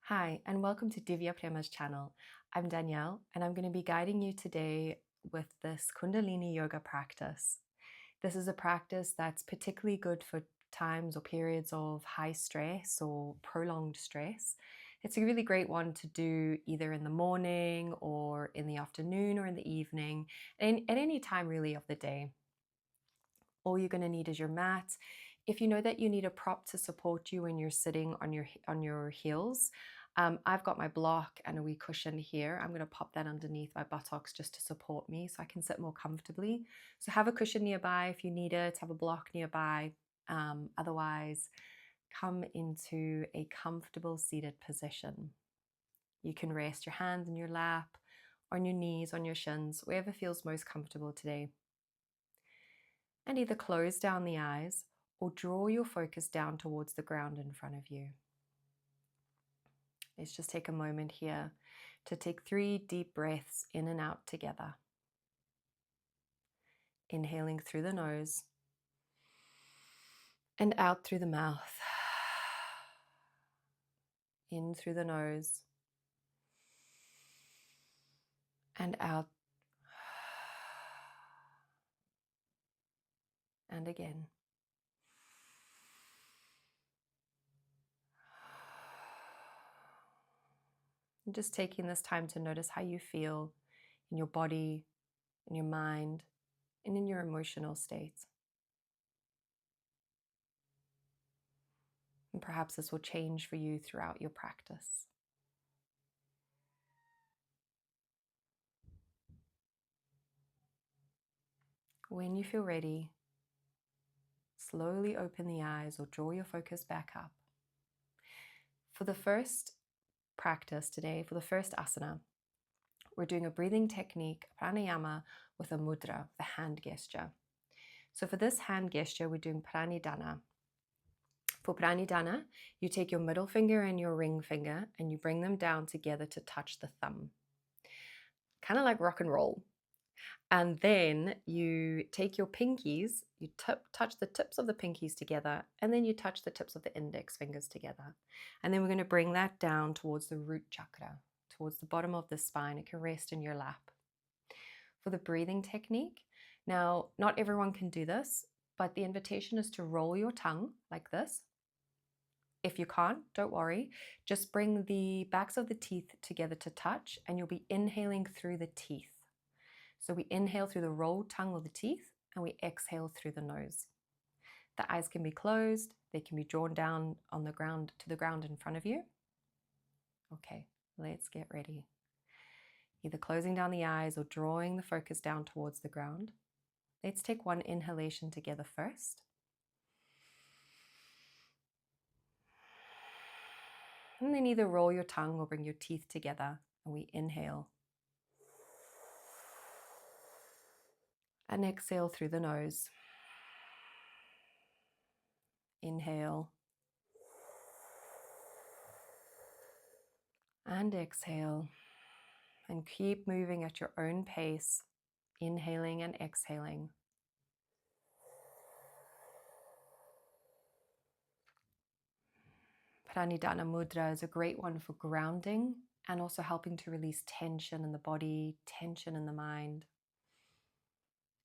Hi, and welcome to Divya Prema's channel. I'm Danielle, and I'm going to be guiding you today with this Kundalini Yoga practice. This is a practice that's particularly good for times or periods of high stress or prolonged stress. It's a really great one to do either in the morning or in the afternoon or in the evening, and at any time really of the day. All you're going to need is your mat. If you know that you need a prop to support you when you're sitting on your heels, I've got my block and a wee cushion here. I'm going to pop that underneath my buttocks just to support me so I can sit more comfortably. So have a cushion nearby if you need it, have a block nearby. Otherwise, come into a comfortable seated position. You can rest your hands in your lap, on your knees, on your shins, wherever feels most comfortable today. And either close down the eyes or draw your focus down towards the ground in front of you. Let's just take a moment here to take 3 deep breaths in and out together. Inhaling through the nose and out through the mouth. In through the nose and out. And again. And just taking this time to notice how you feel in your body, in your mind, and in your emotional state. And perhaps this will change for you throughout your practice. When you feel ready, slowly open the eyes or draw your focus back up. For the first practice today, for the first asana, we're doing a breathing technique, pranayama, with a mudra, the hand gesture. So for this hand gesture, we're doing pranidhana. For pranidhana, you take your middle finger and your ring finger and you bring them down together to touch the thumb. Kind of like rock and roll. And then you take your pinkies, you touch the tips of the pinkies together, and then you touch the tips of the index fingers together. And then we're going to bring that down towards the root chakra, towards the bottom of the spine. It can rest in your lap. For the breathing technique, now, not everyone can do this, but the invitation is to roll your tongue like this. If you can't, don't worry. Just bring the backs of the teeth together to touch, and you'll be inhaling through the teeth. So we inhale through the rolled tongue or the teeth, and we exhale through the nose. The eyes can be closed. They can be drawn down on the ground to the ground in front of you. Okay, let's get ready. Either closing down the eyes or drawing the focus down towards the ground. Let's take one inhalation together first. And then either roll your tongue or bring your teeth together, and we inhale. And exhale through the nose. Inhale. And exhale. And keep moving at your own pace, inhaling and exhaling. Pranidhana mudra is a great one for grounding and also helping to release tension in the body, tension in the mind.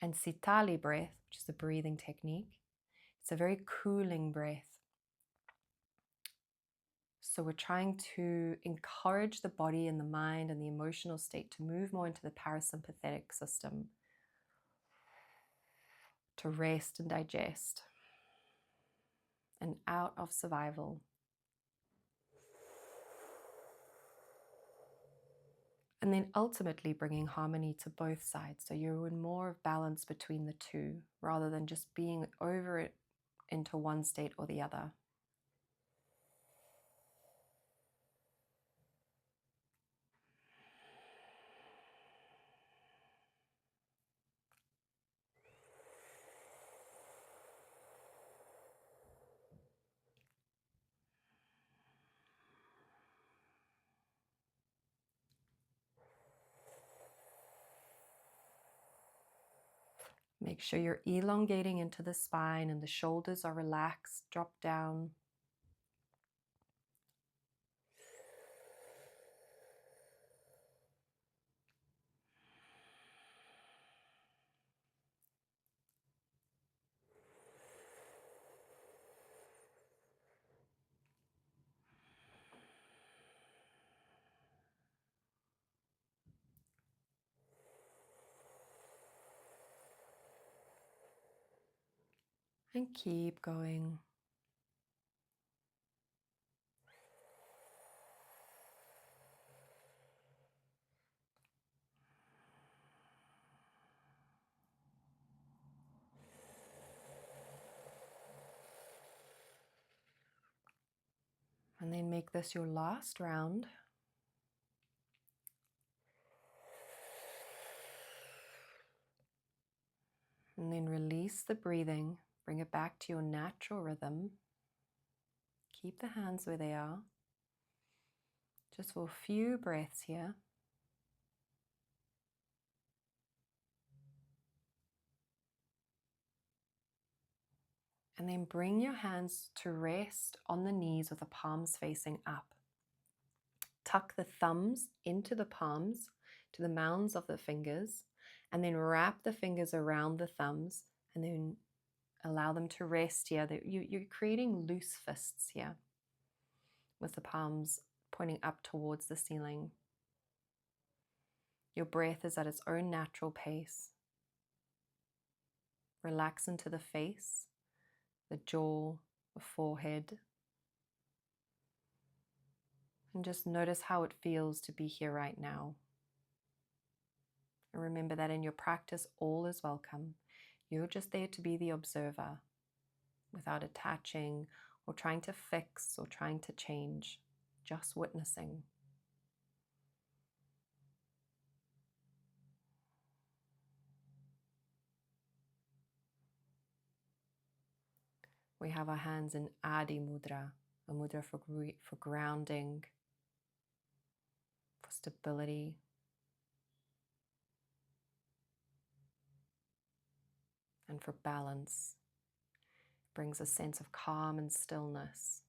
And Sitali breath, which is the breathing technique, it's a very cooling breath. So we're trying to encourage the body and the mind and the emotional state to move more into the parasympathetic system, to rest and digest, and out of survival. And then ultimately bringing harmony to both sides. So you're in more of balance between the two rather than just being over it into one state or the other. Make sure you're elongating into the spine and the shoulders are relaxed, drop down. And keep going. And then make this your last round. And then release the breathing. Bring it back to your natural rhythm. Keep the hands where they are. Just for a few breaths here. And then bring your hands to rest on the knees with the palms facing up. Tuck the thumbs into the palms, to the mounds of the fingers, and then wrap the fingers around the thumbs, and then allow them to rest here. You're creating loose fists here, with the palms pointing up towards the ceiling. Your breath is at its own natural pace. Relax into the face, the jaw, the forehead. And just notice how it feels to be here right now. And remember that in your practice, all is welcome. You're just there to be the observer, without attaching or trying to fix or trying to change, just witnessing. We have our hands in Adi Mudra, a mudra for grounding, for stability. And for balance. Brings a sense of calm and stillness.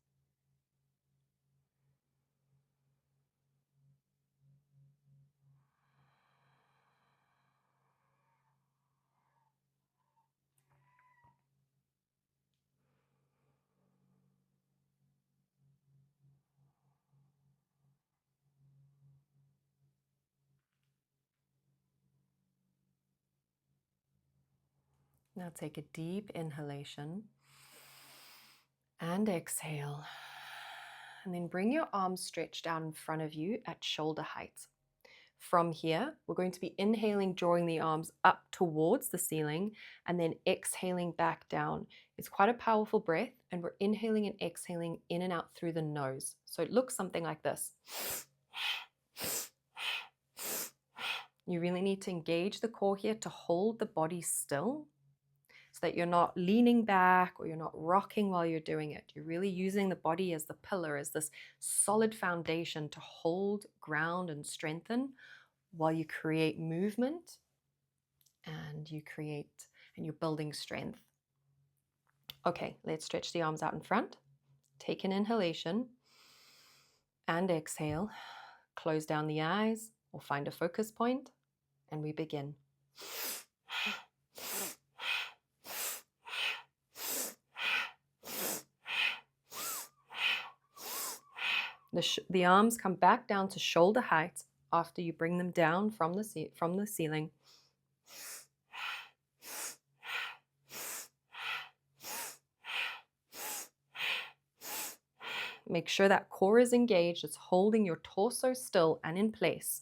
Now take a deep inhalation and exhale. And then bring your arms stretched out in front of you at shoulder height. From here, we're going to be inhaling, drawing the arms up towards the ceiling, and then exhaling back down. It's quite a powerful breath, and we're inhaling and exhaling in and out through the nose. So it looks something like this. You really need to engage the core here to hold the body still, so that you're not leaning back or you're not rocking while you're doing it. You're really using the body as the pillar, as this solid foundation to hold, ground, and strengthen while you create movement and you're building strength. Okay, let's stretch the arms out in front. Take an inhalation and exhale. Close down the eyes or find a focus point, and we begin. The arms come back down to shoulder height after you bring them down from the ceiling. Make sure that core is engaged. It's holding your torso still and in place.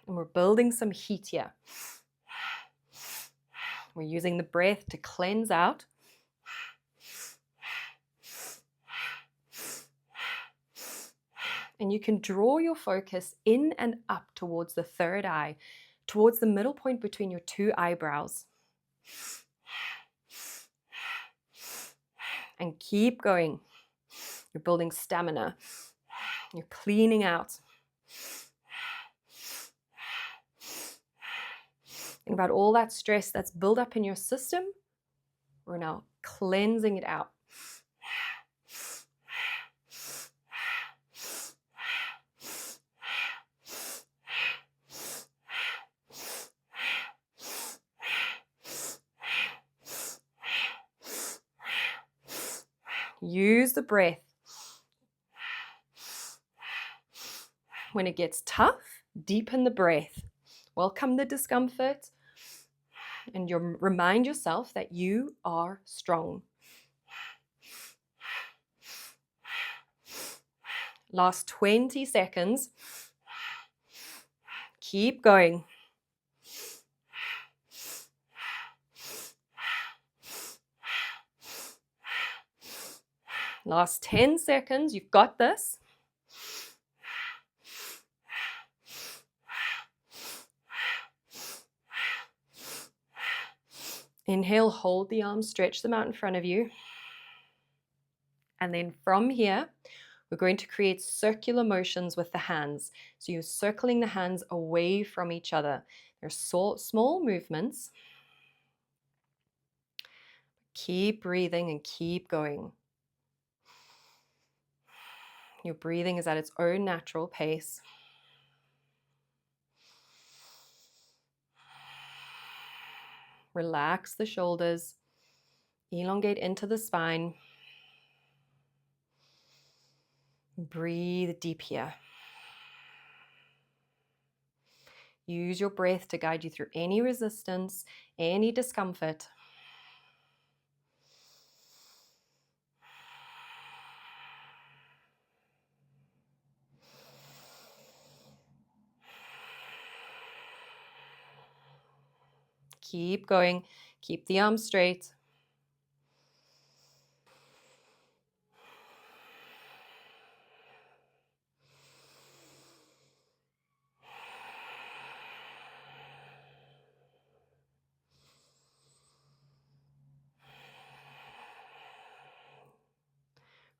And we're building some heat here. We're using the breath to cleanse out. And you can draw your focus in and up towards the third eye, towards the middle point between your two eyebrows. And keep going. You're building stamina. You're cleaning out. Think about all that stress that's built up in your system. We're now cleansing it out. Use the breath. When it gets tough, deepen the breath. Welcome the discomfort, and you remind yourself that you are strong. Last 20 seconds. Keep going. Last 10 seconds. You've got this. Inhale, hold the arms, stretch them out in front of you. And then from here, we're going to create circular motions with the hands. So you're circling the hands away from each other. They're small movements. Keep breathing and keep going. Your breathing is at its own natural pace. Relax the shoulders. Elongate into the spine. Breathe deep here. Use your breath to guide you through any resistance, any discomfort. Keep going. Keep the arms straight.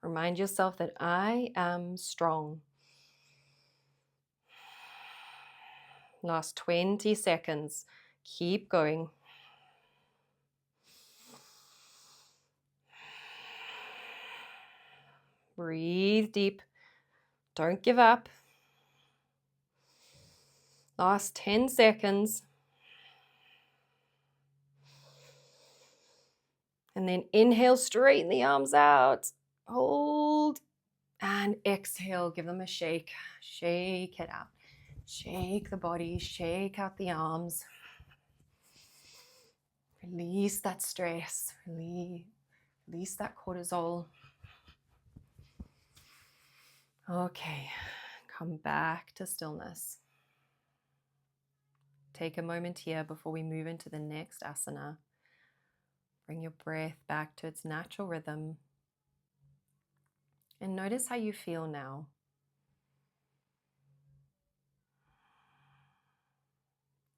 Remind yourself that I am strong. Last 20 seconds. Keep going. Breathe deep. Don't give up. Last 10 seconds. And then inhale, straighten the arms out. Hold. And exhale, give them a shake. Shake it out. Shake the body, shake out the arms. Release that stress. Release that cortisol. Okay, come back to stillness. Take a moment here before we move into the next asana. Bring your breath back to its natural rhythm. And notice how you feel now.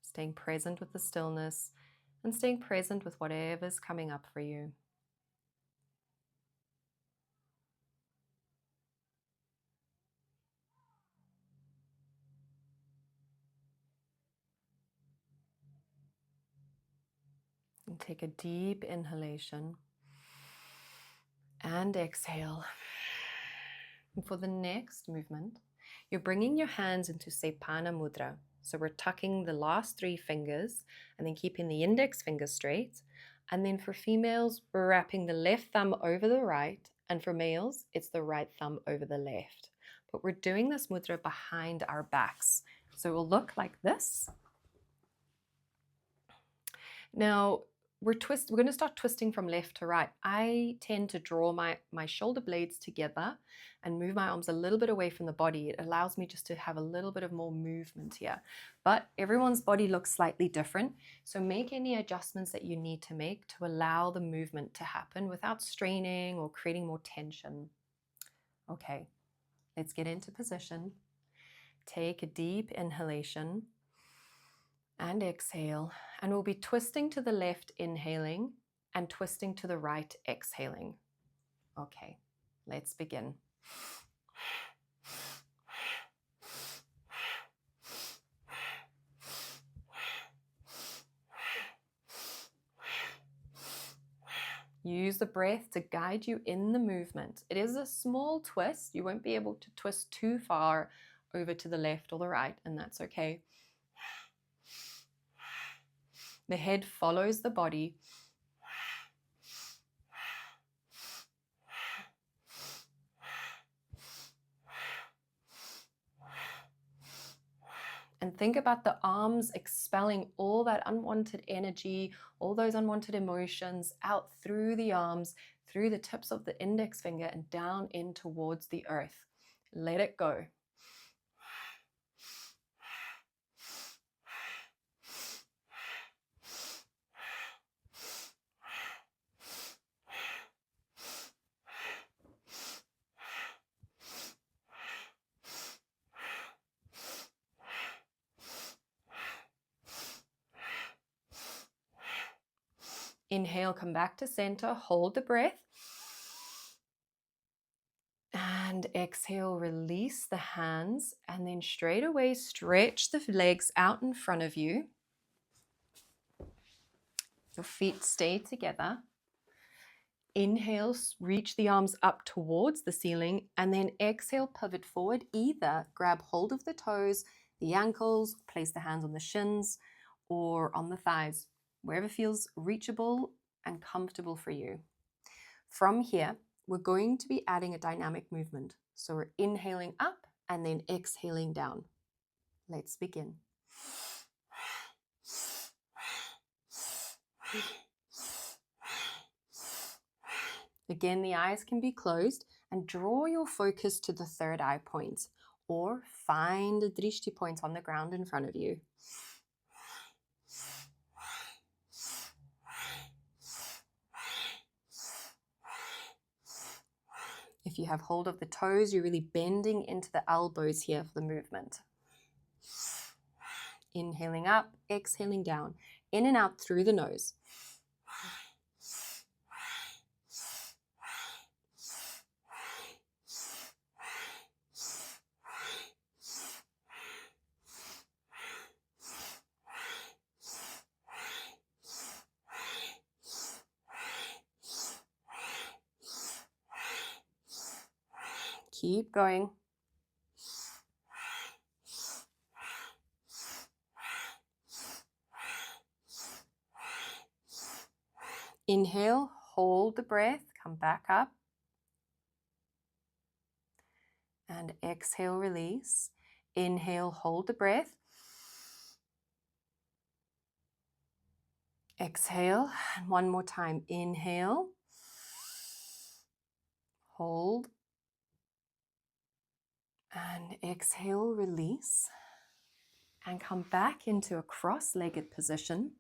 Staying present with the stillness and staying present with whatever's coming up for you. And take a deep inhalation and exhale. And for the next movement, you're bringing your hands into Sepana Mudra. So we're tucking the last 3 fingers and then keeping the index finger straight. And then for females, we're wrapping the left thumb over the right. And for males, it's the right thumb over the left. But we're doing this mudra behind our backs. So it will look like this. Now, we're going to start twisting from left to right. I tend to draw my shoulder blades together and move my arms a little bit away from the body. It allows me just to have a little bit of more movement here. But everyone's body looks slightly different. So make any adjustments that you need to make to allow the movement to happen without straining or creating more tension. Okay, let's get into position. Take a deep inhalation and exhale, and we'll be twisting to the left, inhaling, and twisting to the right, exhaling. Okay, let's begin. Use the breath to guide you in the movement. It is a small twist. You won't be able to twist too far over to the left or the right, and that's okay. The head follows the body. And And think about the arms expelling all that unwanted energy, all those unwanted emotions out through the arms, through the tips of the index finger and down in towards the earth. Let it go. Inhale, come back to center, hold the breath. And exhale, release the hands, and then straight away stretch the legs out in front of you. Your feet stay together. Inhale, reach the arms up towards the ceiling, and then exhale, pivot forward. Either grab hold of the toes, the ankles, place the hands on the shins or on the thighs, wherever feels reachable and comfortable for you. From here, we're going to be adding a dynamic movement. So we're inhaling up and then exhaling down. Let's begin. Again, the eyes can be closed and draw your focus to the third eye point or find a drishti point on the ground in front of you. If you have hold of the toes, you're really bending into the elbows here for the movement. Inhaling up, exhaling down, in and out through the nose. Keep going. Inhale, hold the breath, come back up. And exhale, release. Inhale, hold the breath. Exhale, and one more time. Inhale, hold, and exhale, release. And come back into a cross-legged position.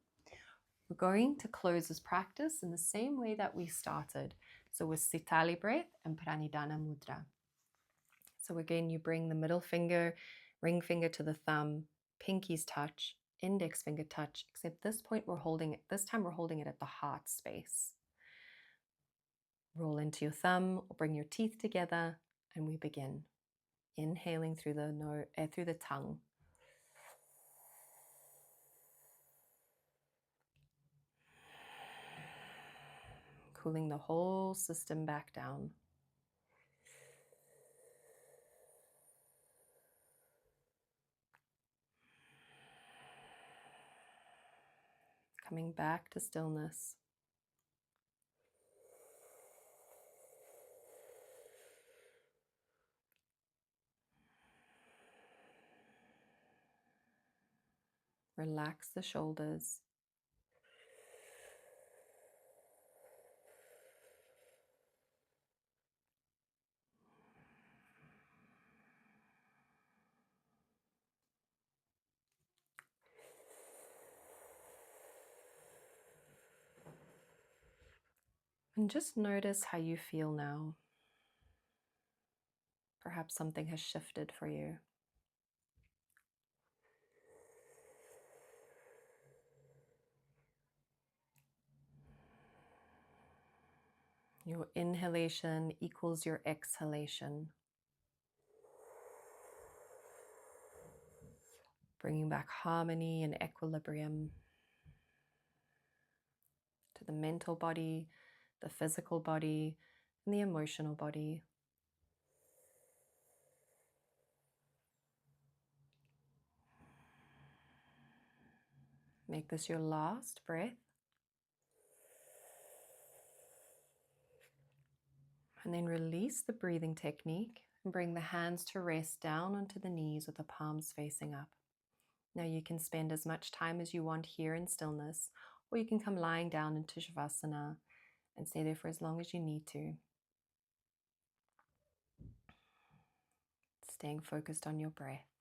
We're going to close this practice in the same way that we started. So with Sitali breath and Pranidhana mudra. So again, you bring the middle finger, ring finger to the thumb, pinkies touch, index finger touch, except this time we're holding it at the heart space. Roll into your thumb, or bring your teeth together, and we begin. Inhaling through the tongue. Cooling the whole system back down. Coming back to stillness. Relax the shoulders. And just notice how you feel now. Perhaps something has shifted for you. Your inhalation equals your exhalation. Bringing back harmony and equilibrium to the mental body, the physical body, and the emotional body. Make this your last breath. And then release the breathing technique and bring the hands to rest down onto the knees with the palms facing up. Now you can spend as much time as you want here in stillness, or you can come lying down into Shavasana and stay there for as long as you need to. Staying focused on your breath.